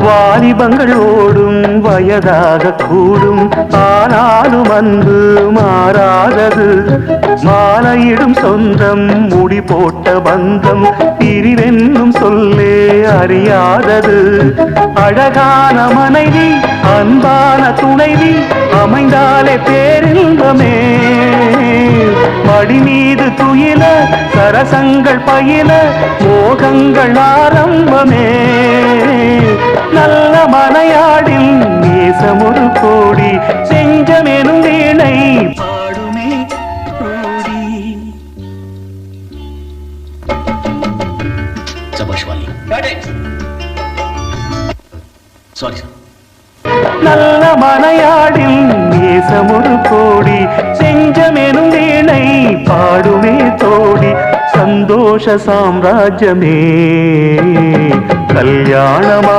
வாலிபங்கள் ஓடும் வயதாக கூடும், ஆனாலும் அன்பு மாறாதது. மாலையிடும் சொந்தம் முடி போட்ட பந்தம் பிரிவென்னும் சொல்லே அறியாதது. அழகான மனைவி அன்பான துணைவி அமைந்தாலே பேரின்பமே. மடி மீது துயில சரசங்கள் பயில மோகங்கள் ஆரம்பமே. நல்ல மனையாடில் நேசம் ஒரு கோடி, செஞ்சமெனும் வீணை பாடுமே கோடி. நல்ல மனையாடில் நேசம் ஒரு கோடி, செஞ்சமெனும் வீணை பாடுமே தோடி. சந்தோஷ சாம்ராஜ்யமே கல்யாணமா